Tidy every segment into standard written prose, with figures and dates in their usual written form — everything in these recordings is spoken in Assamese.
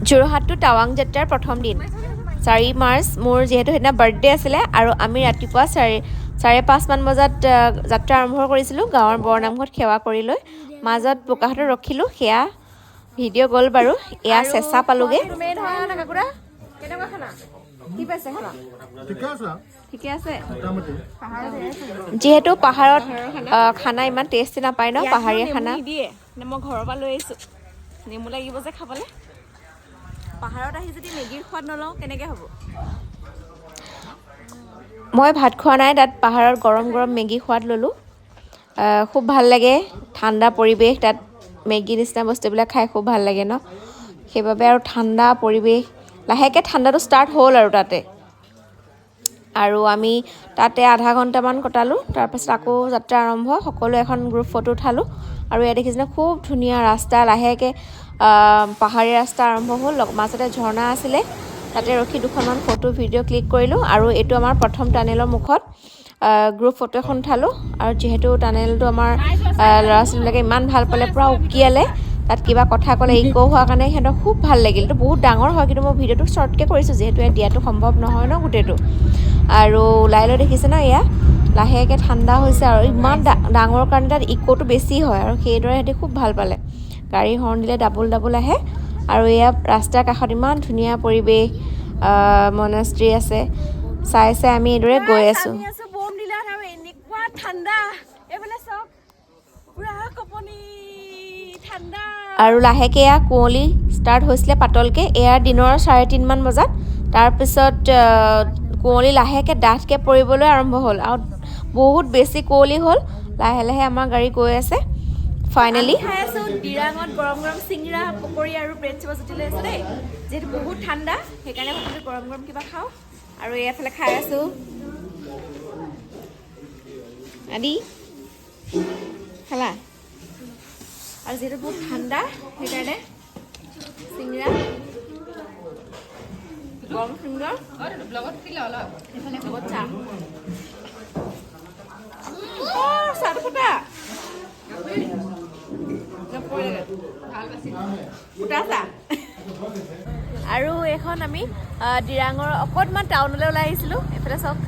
যোৰহাট টু টাৱাং যাত্ৰাৰ প্ৰথম দিন 4 মাৰ্চ মোৰ যিহেতু সেইদিনা বাৰ্থডে আছিলে আৰু আমি ৰাতিপুৱা 5:30 মান বজাত যাত্ৰা আৰম্ভ কৰিছিলোঁ গাঁৱৰ বৰনামঘৰত সেৱা কৰি লৈ মাজত বোকাহাটত ৰখিলোঁ সেয়া ভিডিঅ' গ'ল বাৰু এয়া চেঁচা পালোগে ঠিকে আছে যিহেতু পাহাৰত খানা ইমান টেষ্টি নাপায় ন পাহাৰীয়া খানা দিয়ে মই ঘৰৰ পৰা লৈ আহিছোঁ নেমু লাগিব যে খাবলৈ পাহাৰত আহি যদি মেগীৰ সোৱাদ নলওঁ কেনেকৈ হ'ব মই ভাত খোৱা নাই তাত পাহাৰত গৰম গৰম মেগী সোৱাদ ল'লোঁ খুব ভাল লাগে ঠাণ্ডা পৰিৱেশ তাত মেগী নিচিনা বস্তুবিলাক খাই খুব ভাল লাগে ন সেইবাবে আৰু ঠাণ্ডা পৰিৱেশ লাহেকৈ ঠাণ্ডাটো ষ্টাৰ্ট হ'ল আৰু তাতে আৰু আমি তাতে আধা ঘণ্টামান কটালোঁ তাৰপাছত আকৌ যাত্ৰা আৰম্ভ সকলোৱে এখন গ্ৰুপ ফটো উঠালোঁ আৰু ইয়াত দেখিছেনে খুব ধুনীয়া ৰাস্তা লাহেকৈ পাহাৰীয়া ৰাস্তা আৰম্ভ হ'ল মাজতে ঝৰ্ণা আছিলে তাতে ৰখি দুখনমান ফটো ভিডিঅ' ক্লিক কৰিলোঁ আৰু এইটো আমাৰ প্ৰথম টানেলৰ মুখত গ্ৰুপ ফটো এখন উঠালোঁ আৰু যিহেতু টানেলটো আমাৰ ল'ৰা ছোৱালীবিলাকে ইমান ভাল পালে পূৰা উকিয়ালে তাত কিবা কথা ক'লে ইক' হোৱাৰ কাৰণে সিহঁতক খুব ভাল লাগিল এইটো বহুত ডাঙৰ হয় কিন্তু মই ভিডিঅ'টো শ্বৰ্টকৈ কৰিছোঁ যিহেতু ইয়াত দিয়াটো সম্ভৱ নহয় ন গোটেইটো আৰু ওলাই লৈ দেখিছে ন এয়া লাহেকৈ ঠাণ্ডা হৈছে আৰু ইমান ডাঙৰ কাৰণে তাত ইক'টো বেছি হয় আৰু সেইদৰে সিহঁতি খুব ভাল পালে গাড়ী হৰ্ণ দিলে ডাবুল ডাবুল আহে আৰু এয়া ৰাস্তাৰ কাষত ইমান ধুনীয়া পৰিৱেশ মনেষ্ট্ৰী আছে চাই চাই আমি এইদৰে গৈ আছোঁ আৰু লাহেকৈ এয়া কুঁৱলী ষ্টাৰ্ট হৈছিলে পাতলকৈ এয়া দিনৰ 3:30 মান বজাত তাৰপিছত কুঁৱলী লাহেকৈ ডাঠকৈ পৰিবলৈ আৰম্ভ হ'ল আৰু বহুত বেছি কুঁৱলী হ'ল লাহে লাহে আমাৰ গাড়ী গৈ আছে ফাইনেলি খাই আছোঁ ডিৰাঙত গৰম গৰম চিংৰা পকৰি আৰু ব্ৰেড চপ জুতি লৈ আছোঁ দেই যিহেতু বহুত ঠাণ্ডা সেইকাৰণে ভাবিছোঁ গৰম গৰম কিবা খাওঁ আৰু এইফালে খাই আছোঁ আদি খালা আৰু যিহেতু বহুত ঠাণ্ডা সেইকাৰণে চিংৰা গৰম চিংৰা এইফালে লগত চাহ চাহটো ফুটা আৰু এখন আমি ডিৰাঙৰ অকণমান টাউনলৈ ওলাই আহিছিলোঁ এইফালে চাওক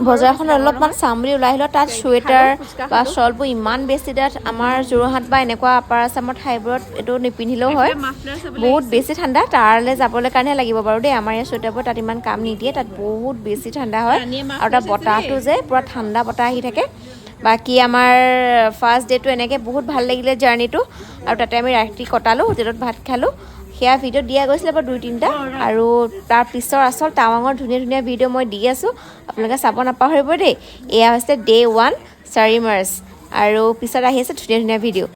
বজাৰখন অলপমান চাম বুলি ওলাই আহিলোঁ তাত চুৱেটাৰ বা শ্বলবোৰ ইমান বেছি তাত আমাৰ যোৰহাট বা এনেকুৱা আপাৰ আছামৰ ঠাইবোৰত এইটো নিপিন্ধিলেও হয় বহুত বেছি ঠাণ্ডা তালৈ যাবলৈ কাৰণেহে লাগিব বাৰু দেই আমাৰ ইয়াৰ চুৱেটাৰবোৰ তাত ইমান কাম নিদিয়ে তাত বহুত বেছি ঠাণ্ডা হয় আৰু তাত বতাহটো যে পূৰা ঠাণ্ডা বতাহ আহি থাকে বাকী আমাৰ ফাৰ্ষ্ট ডে'টো এনেকৈ বহুত ভাল লাগিলে জাৰ্ণিটো আৰু তাতে আমি ৰাতি কটালোঁ হোটেলত ভাত খালোঁ সেয়া ভিডিঅ' দিয়া গৈছিলে বাৰু 2-3টা আৰু তাৰ পিছৰ আচল টাৱাঙৰ ধুনীয়া ধুনীয়া ভিডিঅ' মই দি আছোঁ আপোনালোকে চাব নাপাহৰিব দেই এয়া হৈছে ডে' 1 4 মাৰ্চ আৰু পিছত আহি আছে ধুনীয়া ধুনীয়া ভিডিঅ'